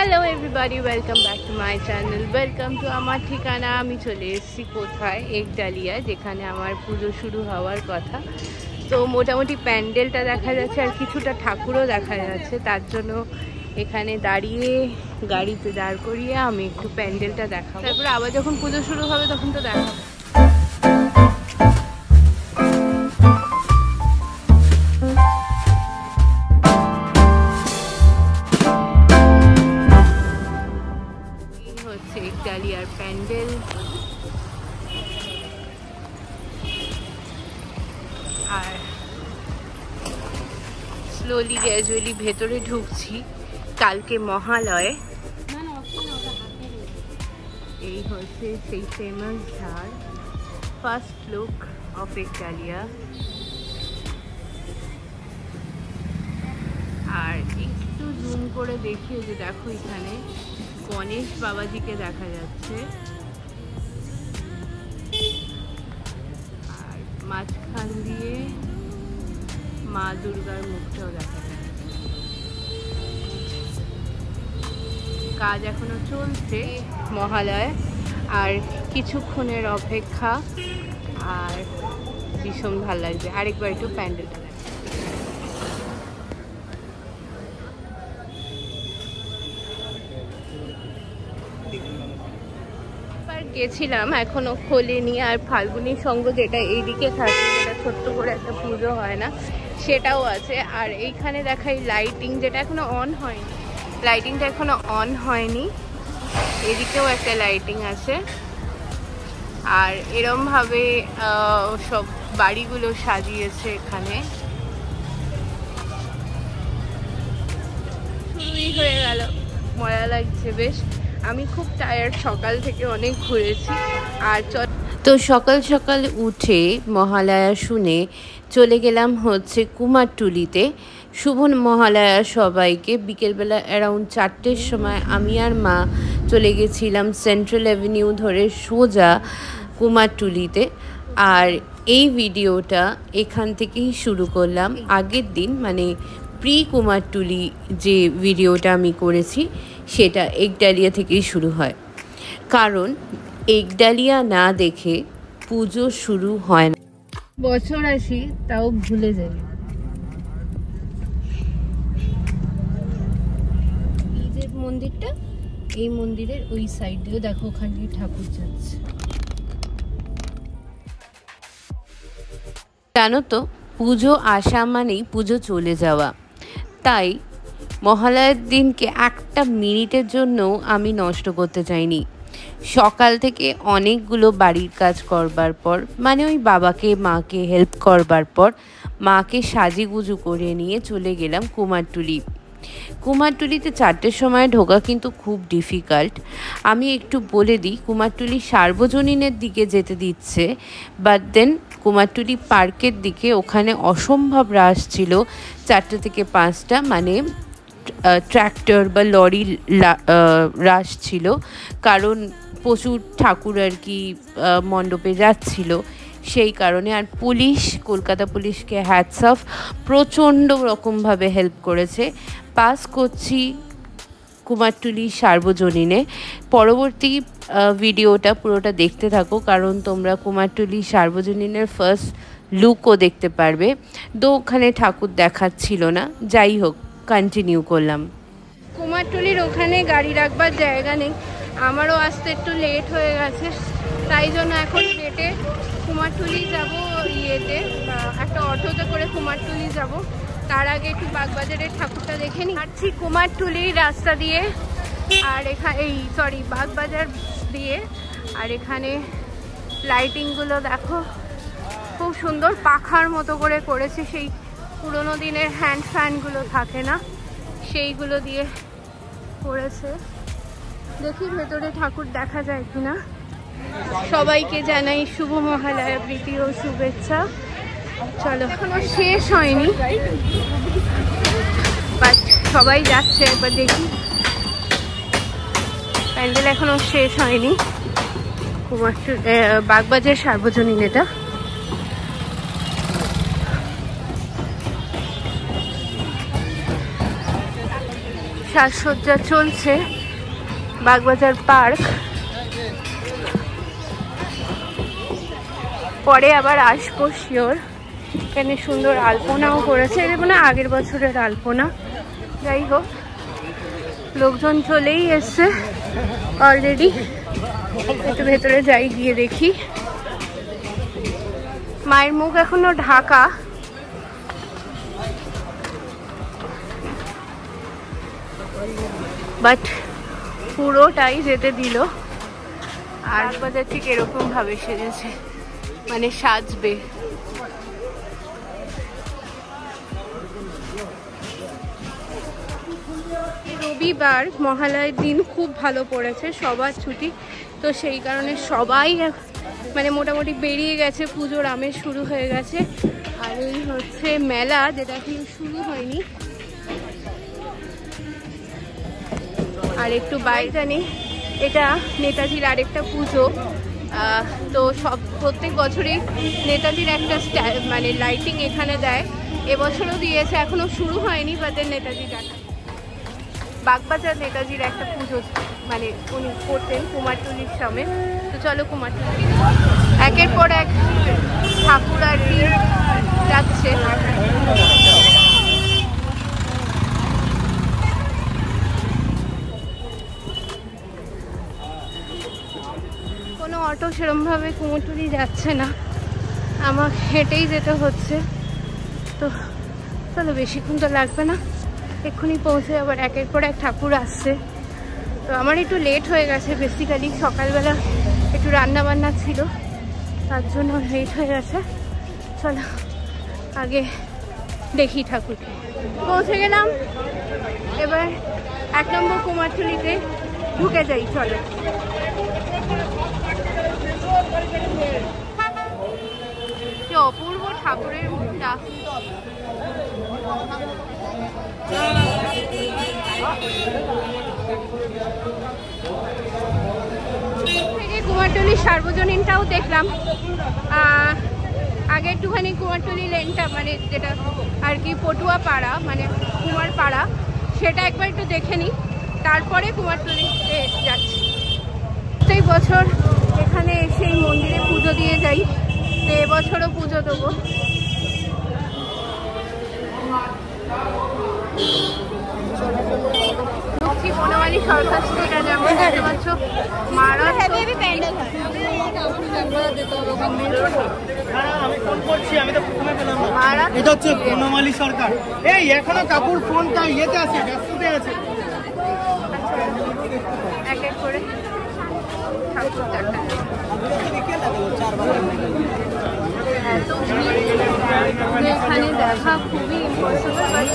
Hello everybody, welcome back to my channel. Welcome to আমার ঠিকানা। আমি চলে এসেছি কোথায়? একডালিয়া, যেখানে আমার পুজো শুরু হওয়ার কথা। তো মোটামুটি প্যান্ডেলটা দেখা যাচ্ছে আর কিছুটা ঠাকুরও দেখা যাচ্ছে। তার জন্য এখানে দাঁড়িয়ে গাড়িতে দাঁড় করিয়ে আমি একটু প্যান্ডেলটা দেখাবো, তারপরে আবার যখন পুজো শুরু হবে তখন তো দেখাবো। একডালিয়ার প্যান্ডেল, আর স্লোলি গ্র্যাজুয়ালি ভেতরে ঢুকছি। কালকে মহালয়। এই হচ্ছে সেই ফেমাস ঝাড়, ফার্স্ট লুক অফ একডালিয়া। আর একটু জুম করে দেখিয়ে যে দেখো, এখানে গণেশ বাবাজিকে দেখা যাচ্ছে, আর মাঝখান দিয়ে মা দুর্গার মুখটাও দেখা যাচ্ছে। কাজ এখনো চলছে, মহালয় আর কিছুক্ষণের অপেক্ষা। আর ভীষণ ভালো লাগবে। আরেকবার একটু প্যান্ডেলটা গেছিলাম, এখনো খোলেনি। আর ফাল্গুনী সংঘ যেটা এইদিকে থাকে, যেটা ছোট্ট করে একটা পুজো হয় না, সেটাও আছে। আর এইখানে দেখাই লাইটিং, যেটা এখনো অন হয়নি, লাইটিংটা এখনো অন হয়নি। এদিকেও একটা লাইটিং আছে। আর এরম ভাবে সব বাড়িগুলো সাজিয়েছে এখানে। শুরুই হয়ে গেল, মজা লাগছে বেশ। আমি খুব টায়ার্ড, সকাল থেকে অনেক ঘুরেছি। আর তো সকাল সকাল উঠে মহালয়া শুনে চলে গেলাম হচ্ছে কুমারটুলিতে। শুভ মহালয়া সবাইকে। বিকেলবেলা অ্যারাউন্ড 4টের সময় আমি আর মা চলে গেছিলাম সেন্ট্রাল অ্যাভিনিউ ধরে সোজা কুমারটুলিতে। আর এই ভিডিওটা এখান থেকেই শুরু করলাম। আগের দিন মানে প্রি কুমারটুলি যে ভিডিওটা আমি করেছি, সেটা একডালিয়া থেকেই শুরু হয়। কারণ একডালিয়া না দেখে পুজো শুরু হয় না। বছর আসি তাও ভুলে যাই। এই যে মন্দিরটা, এই মন্দিরের ওই সাইডেও দেখো, ওখান দিয়ে ঠাকুর যাচ্ছে। জানো তো, পুজো আসা মানেই পুজো চলে যাওয়া। তাই মহালয়ার দিনকে একটা মিনিটের জন্য আমি নষ্ট করতে চাইনি। সকাল থেকে অনেকগুলো বাড়ির কাজ করবার পর, মানে ওই বাবাকে মাকে হেল্প করবার পর, মাকে সাজিগুজু করে নিয়ে চলে গেলাম কুমারটুলি। কুমারটুলিতে 4টের সময় ঢোকা কিন্তু খুব ডিফিকাল্ট। আমি একটু বলে দিই, কুমারটুলি সার্বজনীনের দিকে যেতে দিচ্ছে, বাট দেন কুমারটুলি পার্কের দিকে ওখানে অসম্ভব রাশ ছিল 4টে থেকে 5টা, মানে ট্র্যাক্টর বা লরি রাশ ছিল। কারণ প্রচুর ঠাকুর আর কি মণ্ডপে যাচ্ছিল, সেই কারণে। আর পুলিশ, কলকাতা পুলিশকে হ্যাটস অফ, প্রচণ্ড রকমভাবে হেল্প করেছে। পাস করছি কুমারটুলি সার্বজনীনে। পরবর্তী ভিডিওটা পুরোটা দেখতে থাকো, কারণ তোমরা কুমারটুলি সার্বজনীনের ফার্স্ট লুকও দেখতে পারবে। তো ওখানে ঠাকুর দেখাচ্ছিল না, যাই হোক কন্টিনিউ করলাম। কুমারটুলির ওখানে গাড়ি রাখবার জায়গা নেই। আমারও আসতে একটু লেট হয়ে গেছে, তাই জন্য এখন হেঁটে কুমারটুলি যাব। ইয়েতে একটা অটোতে করে কুমারটুলি যাব। তার আগে একটু বাগবাজারের ঠাকুরটা দেখে নিই। হাঁটছি কুমারটুলির রাস্তা দিয়ে, আর এখানে বাগবাজার দিয়ে। আর এখানে লাইটিংগুলো দেখো, খুব সুন্দর পাখার মতো করে করেছে। সেই পুরোনো দিনের হ্যান্ড ফ্যানগুলো থাকে না, সেইগুলো দিয়ে করেছে। দেখি ভেতরে ঠাকুর দেখা যায় কিনা। সবাইকে জানাই শুভ মহালয়া প্রীতি ও শুভেচ্ছা। চলো, এখনো শেষ হয়নি, বাট সবাই যাচ্ছে। একবার দেখি, প্যান্ডেল এখনো শেষ হয়নি। বাগবাজার সার্বজনীন এটা। সাজসজ্জা চলছে বাগবাজার পার্ক। পরে আবার আসবো শিওর। এখানে সুন্দর আলপনাও করেছে, এটা মানে আগের বছরের আলপনা। যাই হোক, লোকজন চলেই এসছে অলরেডি। একটু ভেতরে যাই, গিয়ে দেখি। মায়ের মুখ এখনো ঢাকা, বাট পুরোটাই যেতে দিল। আর বাজার ঠিক এরকম ভাবে সেজেছে, মানে সাজবে। রবিবার মহালয়ের দিন খুব ভালো পড়েছে, সবার ছুটি, তো সেই কারণে সবাই মানে মোটামুটি বেরিয়ে গেছে। পুজোর আমেজ শুরু হয়ে গেছে। আর এই হচ্ছে মেলা, যেটা কিন্তু শুরু হয়নি। আর একটু বাইরে জানি, এটা নেতাজির আরেকটা পুজো। তো প্রত্যেক বছরই নেতাজির একটা মানে লাইটিং এখানে দেয়, এবছরও দিয়েছে, এখনো শুরু হয়নি। বাদের নেতাজি দেখা বাগবাজার নেতাজির একটা পুজো মানে উনি করতেন কুমারটুলির সামনে। তো চলো কুমারটুলি, একের পর এক ঠাকুর আর কি যাচ্ছে। কোনো অটো সেরমভাবে কুমারটুলি যাচ্ছে না, আমার হেঁটেই যেতে হচ্ছে। তো চলো, বেশিক্ষণ তো লাগবে না, এক্ষুনি পৌঁছে। আবার একের পর এক ঠাকুর আসছে। তো আমার একটু লেট হয়ে গেছে, বেসিক্যালি সকালবেলা একটু রান্না বান্না ছিল, তার জন্য লেট হয়ে গেছে। চলো আগে দেখি ঠাকুরকে। পৌঁছে গেলাম, এবার 1 নম্বর কুমারটুলিতে ঢুকে যাই। চলো, কি অপূর্ব ঠাকুরের মুখটা। কুমারটুলি সার্বজনীনটাও দেখলাম। আগে একটুখানি কুমারটুলি লেনটা মানে যেটা আর কি পটুয়া পাড়া মানে কুমার পাড়া, সেটা একবার একটু দেখে নিই, তারপরে কুমারটুলিতে যাচ্ছি। প্রত্যেক বছর এখানে এসে এই মন্দিরে পুজো দিয়ে যাই, তো এবছরও পুজো দেবো। বনমালী সরকার স্ট্রিটে যেমন দেখতে পাচ্ছ, এটা হচ্ছে বনমালী সরকার। এই এখনো কাকুর ফোনটা ইয়েতে আছে, ব্যস্ততে আছে। এক এক করে এখানে দেখা খুবই ইম্পসিবল, বাট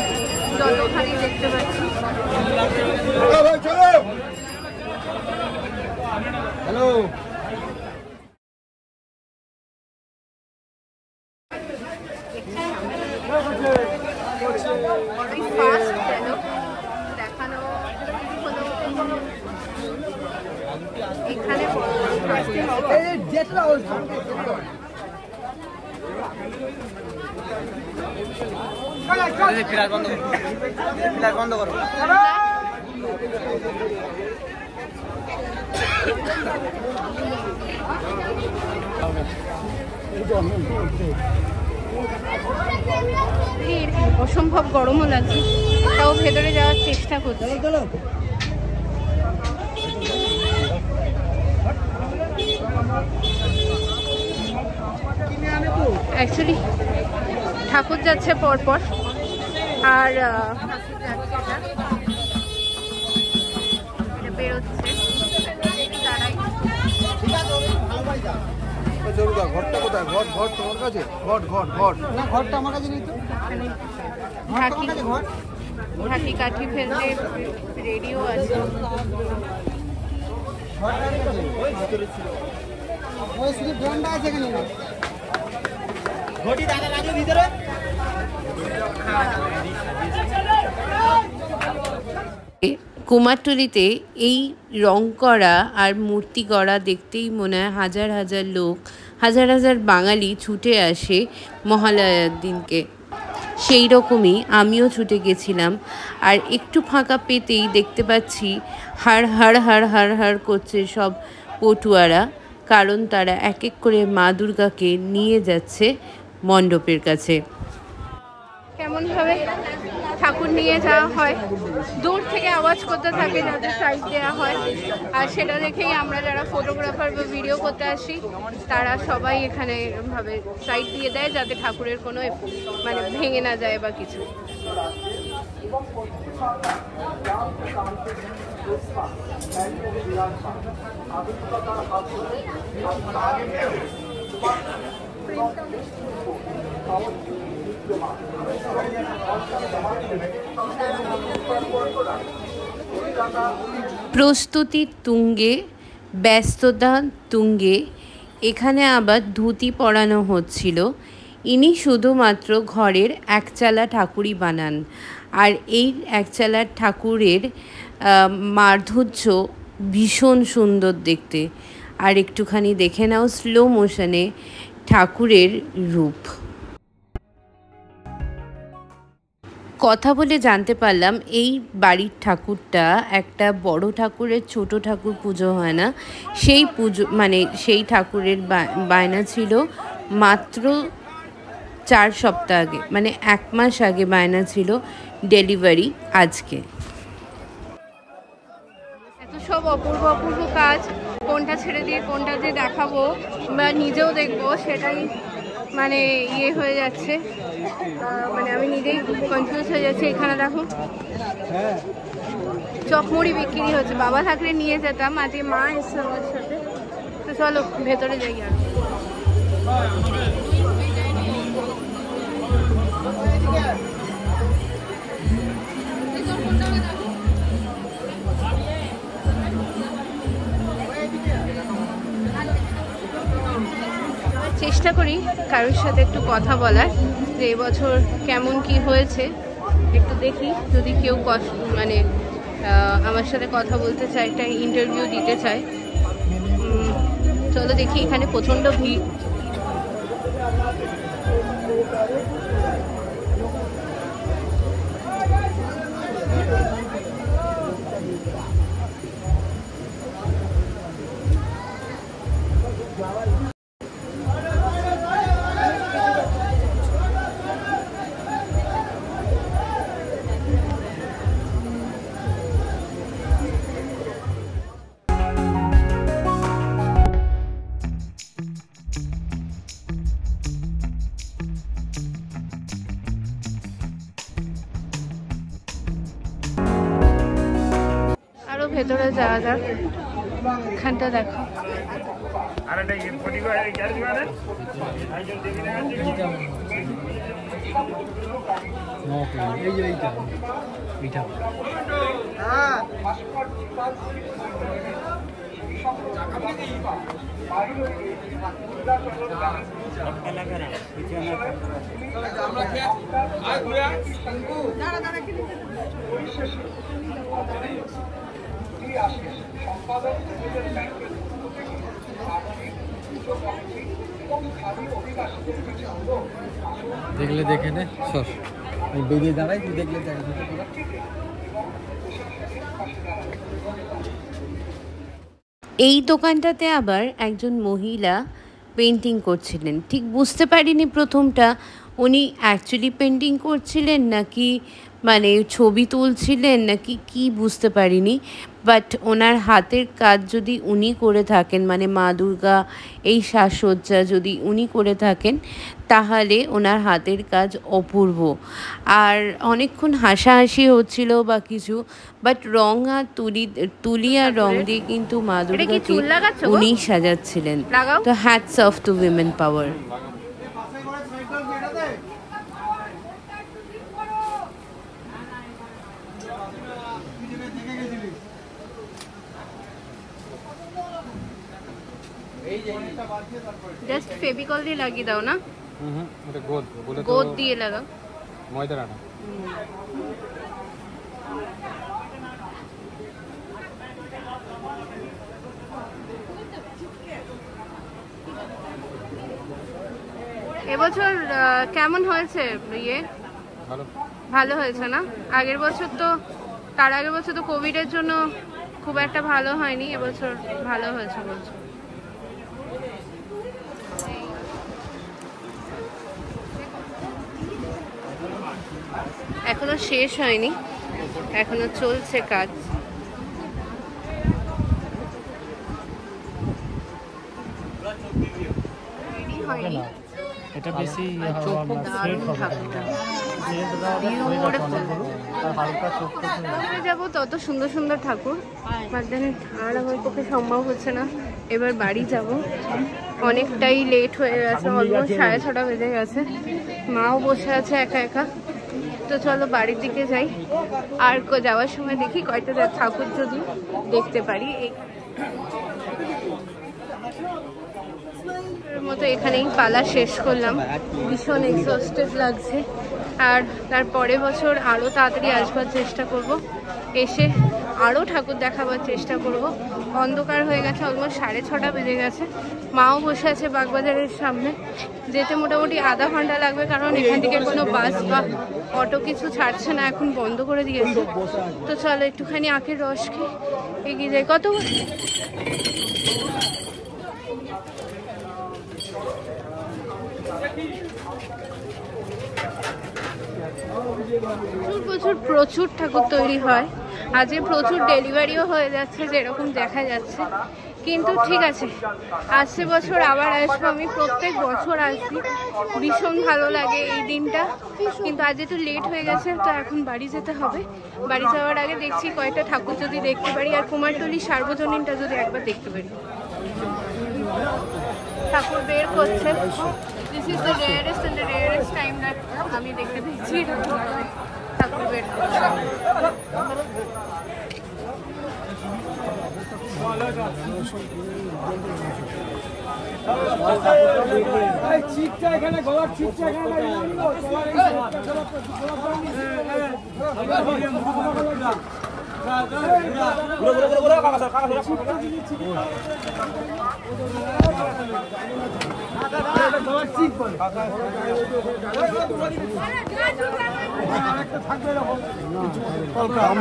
যতখানি দেখতে পাচ্ছি। হ্যালো, দেখানো এখানে বন্ধ করো। অসম্ভব গরমও লাগছে, তাও ভেতরে যাওয়ার চেষ্টা করছি। অ্যাকচুয়ালি ঠাকুর যাচ্ছে পরপর, আর বেরোচ্ছে। ঘরটা কোথায়? ঘর ঘর তোমার কাছে? ঘর ঘর ঘর না, ঘরটা আমার কাছে নেই তো। ঝাঁকি কাঠি ফেলতে রেডিও আছে। কুমারটুলিতে এই রং করা আর মূর্তি গড়া দেখতেই মনে হয় হাজার হাজার লোক, হাজার হাজার বাঙালি ছুটে আসে মহালয়ার দিনকে। সেই রকমই আমিও ছুটে গেছিলাম। আর একটু ফাঁকা পেতেই দেখতে পাচ্ছি হাড় হাড় হাড় হাড় হাড় করছে সব পটুয়ারা, কারণ তারা এক এক করে মা দুর্গাকে নিয়ে যাচ্ছে মণ্ডপের কাছে। কেমনভাবে ঠাকুর নিয়ে যাওয়া হয়, দূর থেকে আওয়াজ করতে থাকে যাতে সাইড দেওয়া হয়, আর সেটা দেখেই আমরা যারা ফটোগ্রাফার বা ভিডিও করতে আসি তারা সবাই এখানে এরকমভাবে সাইড দিয়ে দেয় যাতে ঠাকুরের কোনো মানে ভেঙে না যায় বা কিছু। প্রস্তুতি তুঙ্গে, ব্যস্ততা তুঙ্গে। এখানে আবার ধুতি পরানো হচ্ছিল। ইনি শুধুমাত্র ঘরের একচালা ঠাকুরই বানান, আর এই একচালা ঠাকুরের মাধুর্য ভীষণ সুন্দর দেখতে। আর একটুখানি দেখে নাও স্লো মোশনে ঠাকুরের রূপ। কথা বলে জানতে পারলাম এই বাড়ির ঠাকুরটা একটা বড় ঠাকুরের ছোট ঠাকুর পুজো হয় না, সেই পুজো মানে সেই ঠাকুরের বায়না ছিল মাত্র 4 সপ্তাহ আগে, মানে 1 মাস আগে বায়না ছিল ডেলিভারি আজকে। এত সব অপূর্ব অপূর্ব কাজ, কোনটা ছেড়ে দিয়ে কোনটা যে দেখাবো বা নিজেও দেখবো সেটাই মানে ইয়ে হয়ে যাচ্ছে, মানে আমি নিজেই কনফিউজ হয়ে যাচ্ছি। এখানে দেখো চকমুড়ি বিক্রি হচ্ছে, বাবা থাকলে নিয়ে যেতাম, আজকে মা এসছে আমার সাথে। তো চলো ভেতরে যাই। আর চেষ্টা করি কারোর সাথে একটু কথা বলার, যে এবছর কেমন কি হয়েছে একটু দেখি, যদি কেউ মানে আমার সাথে কথা বলতে চায়, একটা ইন্টারভিউ দিতে চায়। চলো দেখি, এখানে প্রচণ্ড ভিড়। ভেতরে যাওয়া যাক, এখানটা দেখো। দেখলে দেখে নে, সর বেরিয়ে দাঁড়াই, তুই দেখলে দেখে। এই দোকানটাতে আবার একজন মহিলা পেন্টিং করছিলেন। ঠিক বুঝতে পারিনি প্রথমটা উনি অ্যাকচুয়ালি পেন্টিং করছিলেন নাকি মানে ছবি তুলছিলেন নাকি কি বুঝতে পারিনি, বাট ওনার হাতের কাজ যদি উনি করে থাকেন, মানে মা দুর্গা এই সাজসজ্জা যদি উনি করে থাকেন, তাহলে ওনার হাতের কাজ অপূর্ব। আর অনেকক্ষণ হাসাহাসি হচ্ছিল বা কিছু, বাট রং আর তুলি আর রং দিয়ে কিন্তু মা দুর্গাকে উনিই সাজাচ্ছিলেন। তো হ্যাটস অফ টু উইমেন পাওয়ার। জাস্ট ফেভিকল দিয়ে লাগিয়ে দাও না? এটা গোদ, বলে তো গোদ দিয়ে লাগাও, ময়দার আটা। এবছর কেমন হয়েছে ইয়ে ভালো হয়েছে না? আগের বছর তো, তার আগের বছর তো কোভিডের জন্য খুব একটা ভালো হয়নি, এবছর ভালো হয়েছে বলছো। এখনো শেষ হয়নি, এখনো চলছে কাজ। হয়নি, এটা বেশি যাবো তত সুন্দর সুন্দর ঠাকুর, বাট দেন আর আমার পক্ষে সম্ভব হচ্ছে না। এবার বাড়ি যাব, অনেকটাই লেট হয়ে গেছে, অলমোস্ট 6:30 বেজে গেছে। মাও বসে আছে একা একা, তো চলো বাড়ির দিকে যাই। আর যাওয়ার সময় দেখি কয়টা ঠাকুর যদি দেখতে পারি। মতো এখানেই পালা শেষ করলাম, ভীষণ এক্সস্টেড লাগছে। আর তার পরের বছর আরও তাড়াতাড়ি আসবার চেষ্টা করব, এসে আরও ঠাকুর দেখাবার চেষ্টা করব। অন্ধকার হয়ে গেছে, অলমোস্ট 6:30 বেজে গেছে। মাও বসে আছে বাগবাজারের সামনে, যেতে মোটামুটি আধা ঘন্টা লাগবে, কারণ এখান থেকে কোনো বাস বা অটো কিছু ছাড়ছে না, এখন বন্ধ করে দিয়েছে। তো চলো একটুখানি আখের রস খেয়ে এগিয়ে যাই। কত প্রচুর ঠাকুর তৈরি হয়, আজকে প্রচুর ডেলিভারিও হয়ে যাচ্ছে যেরকম দেখা যাচ্ছে। কিন্তু ঠিক আছে, আসছে বছর আবার আসবো, আমি প্রত্যেক বছর আসি, ভীষণ ভালো লাগে এই দিনটা। কিন্তু আজ একটু লেট হয়ে গেছে, তো এখন বাড়ি যেতে হবে। বাড়ি যাওয়ার আগে দেখছি কয়েকটা ঠাকুর যদি দেখতে পারি, আর কুমারটুলি সার্বজনীনটা যদি একবার দেখতে পারি। ঠাকুর বের করছে, this is the rarest and the rarest time that আমি দেখতে পেয়েছি ঠাকুর বের করছে।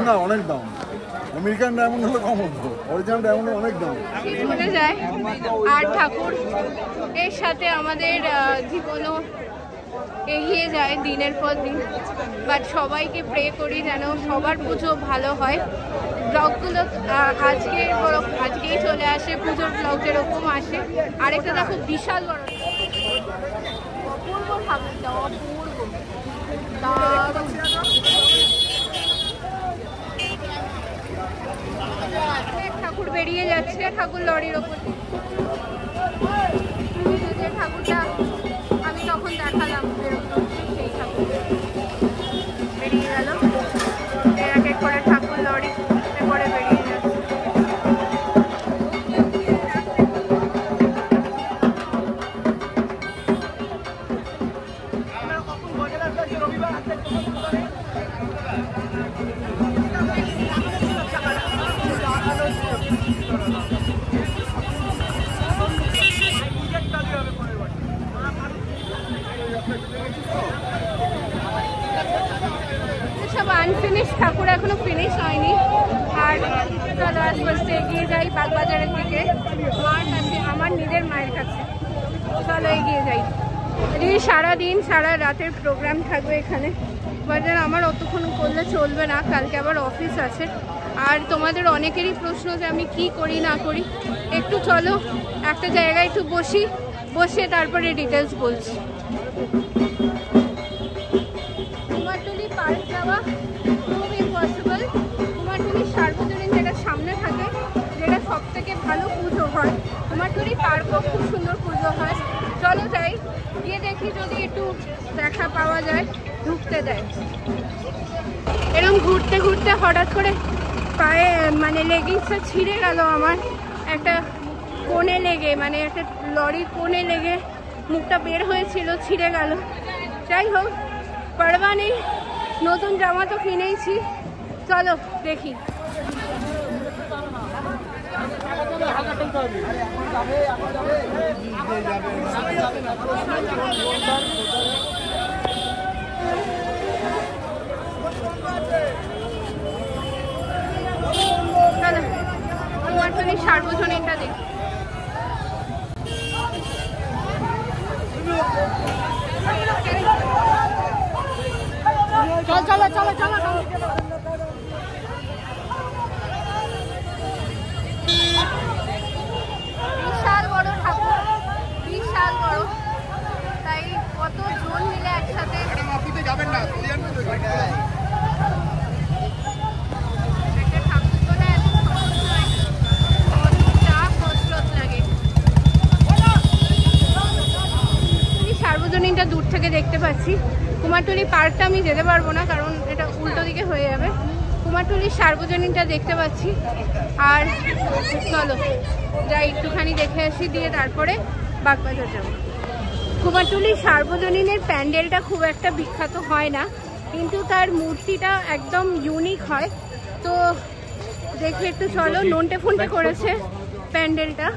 না অনেক দাম, আমেরিকান ডায়মন্ড হলে কম হতো, অরিজিনাল ডায়মন্ড অনেক দাম চলে যায়। আর ঠাকুর এর সাথে আমাদের জীবনও এগিয়ে যায় দিনের পর দিন। বাট সবাইকে প্রে করি যেন সবার পুজো ভালো হয়। ব্লগগুলো আজকেই চলে আসে, পুজোর ব্লগ যেরকম আসে। আরেকটা দেখো বিশাল বড় অপূর্ব ঠাকুরটা, অপূর্ব দারুণ। ঠাকুর বেরিয়ে যাচ্ছে, ঠাকুর লরির ওপর। যে ঠাকুরটা আমি তখন দেখালাম সেই ঠাকুর বেরিয়ে গেল। এক এক করে ঠাকুর লরি করে বেরিয়ে যাচ্ছে। সব আনফিনিশ ঠাকুর, এখনো ফিনিশ হয়নি। আর চলো আস্তে আস্তে এগিয়ে যাই বাগবাজারের দিকে, মার কাছে, আমার নিজের মায়ের কাছে। চলো এগিয়ে যাই। সারাদিন সারা রাতের প্রোগ্রাম থাকবে এখানে, বাজার আমার অতক্ষণ করলে চলবে না, কালকে আবার অফিস আছে। আর তোমাদের অনেকেরই প্রশ্ন যে আমি কি করি না করি। একটু চলো একটা জায়গায় একটু বসে তারপরে ডিটেলস বলছি। কুমারটুলি পার্ক যাওয়া খুব ইম্পসিবল। কুমারটুলি সার্বজনীন যেটা সামনে থাকে, যেটা সব থেকে ভালো পুজো হয়, কুমারটুলি পার্কও খুব সুন্দর পুজো হয়। চলো যাই, গিয়ে দেখি যদি একটু দেখা পাওয়া যায়, ঢুকতে দেয়। এরকম ঘুরতে ঘুরতে হঠাৎ করে পায়ে মানে লেগিংসটা ছিঁড়ে গেল আমার, একটা কোণে লেগে, মানে একটা লরির কোণে লেগে মুখটা বের হয়েছিল, ছিঁড়ে গেল। যাই হোক, পরবা নেই, নতুন জামা তো কিনেইছি। চলো দেখি। চলো কুমারটুলির সার্বজনীনটা দেখি। চলো চলো চলো চলো। বিশাল বড় ঠাকুর, বিশাল বড়, তাই কত জন মিলে একসাথে যাবেন না একটা ঠাকুর তো না এত সহজ নয়, কতটা কসরত লাগে। সার্বজনীনটা দূর থেকে দেখতে পাচ্ছি। কুমারটুলি পার্কটা আমি যেতে পারবো না, কারণ এটা উল্টো দিকে হয়ে যাবে। কুমারটুলির সার্বজনীনটা দেখতে পাচ্ছি। আর চলো যাই একটুখানি দেখে আসি, দিয়ে তারপরে বাগবাজার যাবো। কুমারটুলির সার্বজনীনের প্যান্ডেলটা খুব একটা বিখ্যাত হয় না, কিন্তু তার মূর্তিটা একদম ইউনিক হয়। তো দেখে একটু চলো। নন্টে ফন্টে করেছে প্যান্ডেলটা,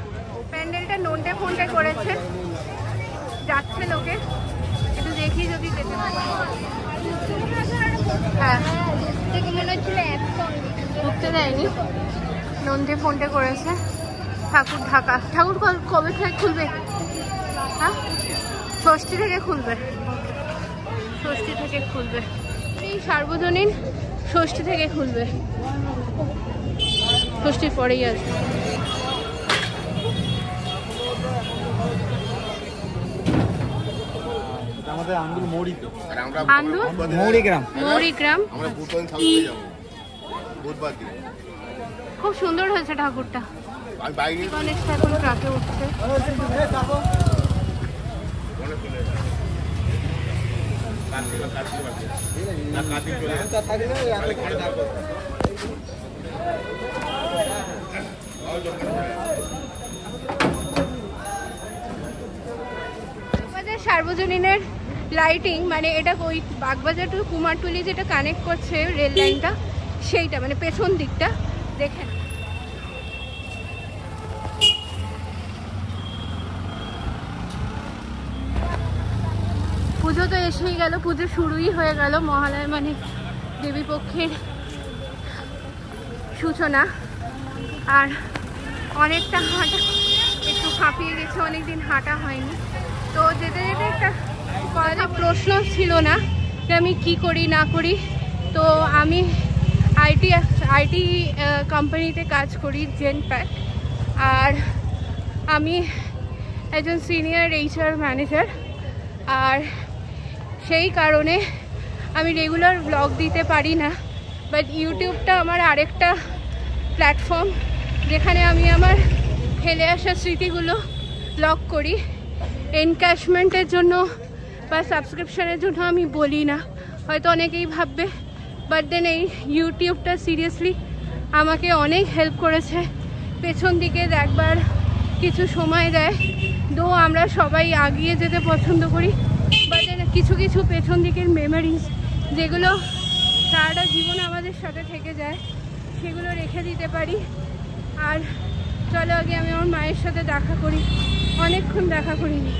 নন্টে ফন্টে করেছে। যাচ্ছে লোকে, একটু দেখি যদি যেতে পারি। হ্যাঁ মনে হচ্ছিল ঢুকতে দেয়নি, নন্টে ফন্টে করেছে। ঠাকুর ঢাকা, ঠাকুর কবে থেকে খুলবে? হ্যাঁ ষষ্ঠী থেকে খুলবে, ষষ্ঠী থেকে খুলবে। এই সার্বজনীন ষষ্ঠী থেকে খুলবে, ষষ্ঠীর পরেই আসবে। আমাদের আন্দুল মৌরিতে, আন্দুল মৌরিগ্রাম। মৌরিগ্রাম। আমরা বুধবার দিন যাব, বুধবার দিন। খুব সুন্দর হয়েছে ঠাকুরটা। আমি বাইরে অনেকটা এখন ট্রাকে উঠছে। সার্বজনীনের লাইটিং মানে এটা ওই বাগবাজার টু কুমারটুলি যেটা কানেক্ট করছে রেল লাইনটা, সেইটা মানে পেছন দিকটা দেখেন। পুজো তো এসেই গেল, পুজো শুরুই হয়ে গেল। মহালয়া মানে দেবীপক্ষের সূচনা। আর অনেকটা হাঁটা, একটু হাঁপিয়ে গেছে, অনেকদিন হাঁটা হয়নি। তো যেতে যেতে একটা প্রশ্ন ছিল না যে আমি কি করি না করি। তো আমি আইটি কোম্পানিতে কাজ করি, জেনপ্যাক। আর আমি একজন সিনিয়র HR ম্যানেজার। আর সেই কারণে আমি রেগুলার ব্লগ দিতে পারি না, বাট ইউটিউবটা আমার আরেকটা প্ল্যাটফর্ম যেখানে আমি আমার ফেলে আসা স্মৃতিগুলো ব্লগ করি। এনক্যাশমেন্টের জন্য বা সাবস্ক্রিপশানের জন্য আমি বলি না, হয়তো অনেকেই ভাববে, বাট দেন এই ইউটিউবটা সিরিয়াসলি আমাকে অনেক হেল্প করেছে। পেছন দিকে দেখবার কিছু সময় দেয়, দো আমরা সবাই আগিয়ে যেতে পছন্দ করি, বাট কিছু কিছু পেছন দিকের মেমোরিজ যেগুলো সারাটা জীবন আমাদের সাথে থেকে যায়, সেগুলো রেখে দিতে পারি। আর চলো আগে আমি আমার মায়ের সাথে দেখা করি, অনেকক্ষণ দেখা করিনি।